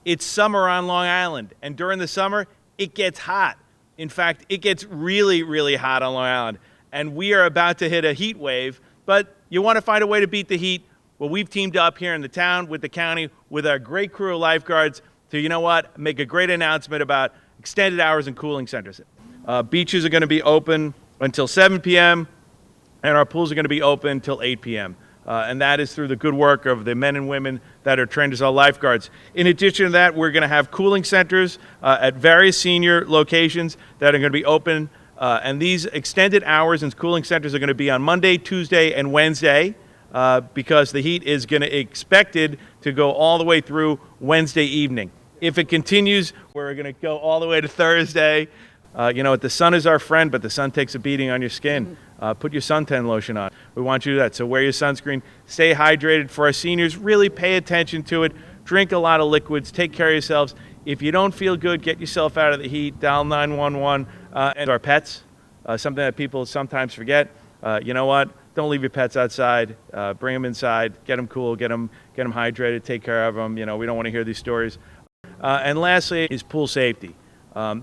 It's summer on Long Island, and during the summer, it gets hot. In fact, it gets really, really hot on Long Island, and we are about to hit a heat wave, but you want to find a way to beat the heat. Well, we've teamed up here in the town with the county with our great crew of lifeguards to, you know what, make a great announcement about extended hours and cooling centers. Beaches are going to be open until 7 p.m., and our pools are going to be open until 8 p.m., and that is through the good work of the men and women that are trained as our lifeguards. In addition to that, we're going to have cooling centers at various senior locations that are going to be open, and these extended hours and cooling centers are going to be on Monday, Tuesday, and Wednesday, because the heat is going to expected to go all the way through Wednesday evening. If it continues, we're going to go all the way to Thursday. You know, the sun is our friend, but the sun takes a beating on your skin. Put your suntan lotion on. We want you to do that. So wear your sunscreen. Stay hydrated. For our seniors, really pay attention to it. Drink a lot of liquids. Take care of yourselves. If you don't feel good, get yourself out of the heat. Dial 911. And our pets, something that people sometimes forget. You know what? Don't leave your pets outside. Bring them inside. Get them cool. Get them hydrated. Take care of them. You know, we don't want to hear these stories. And lastly is pool safety.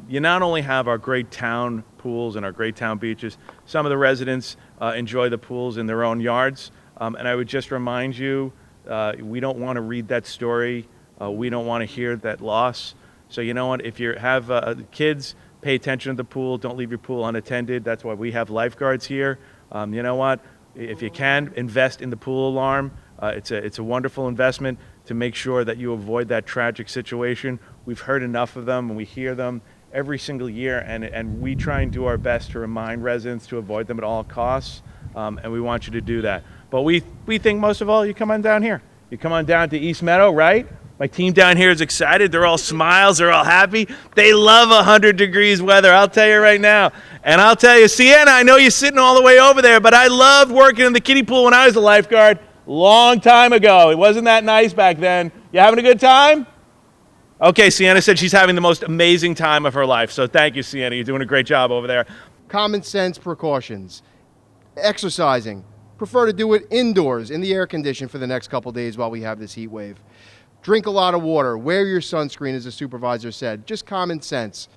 You not only have our great town pools and our great town beaches, some of the residents enjoy the pools in their own yards. And I would just remind you, we don't want to read that story. We don't want to hear that loss. So you know what, if you have kids, pay attention to the pool. Don't leave your pool unattended. That's why we have lifeguards here. You know what, if you can, invest in the pool alarm. It's a wonderful investment to make sure that you avoid that tragic situation. We've heard enough of them, and we hear them every single year, and we try and do our best to remind residents to avoid them at all costs, and we want you to do that. But we think most of all, you come on down here. You come on down to East Meadow, right? My team down here is excited. They're all smiles. They're all happy. They love 100 degrees weather, I'll tell you right now. And I'll tell you, Sienna, I know you're sitting all the way over there, but I loved working in the kiddie pool when I was a lifeguard. Long time ago. It wasn't that nice back then. You having a good time? Okay, Sienna said she's having the most amazing time of her life. So thank you, Sienna. You're doing a great job over there. Common sense precautions. Exercising. Prefer to do it indoors in the air condition for the next couple days while we have this heat wave. Drink a lot of water. Wear your sunscreen, as the supervisor said. Just common sense.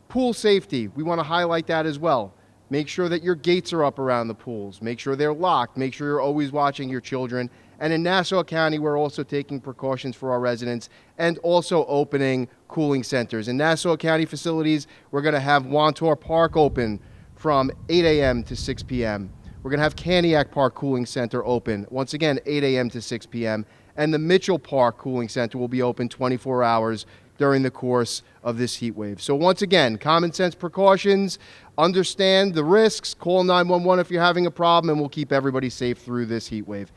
Pool safety. We want to highlight that as well. Make sure that your gates are up around the pools. Make sure they're locked. Make sure you're always watching your children. And in Nassau County, we're also taking precautions for our residents and also opening cooling centers. In Nassau County facilities, we're going to have Wantor Park open from 8 a.m. to 6 p.m. We're going to have Caniac Park Cooling Center open, once again, 8 a.m. to 6 p.m. And the Mitchell Park Cooling Center will be open 24 hours during the course of this heat wave. So once again, common sense precautions, understand the risks, call 911 if you're having a problem, and we'll keep everybody safe through this heat wave.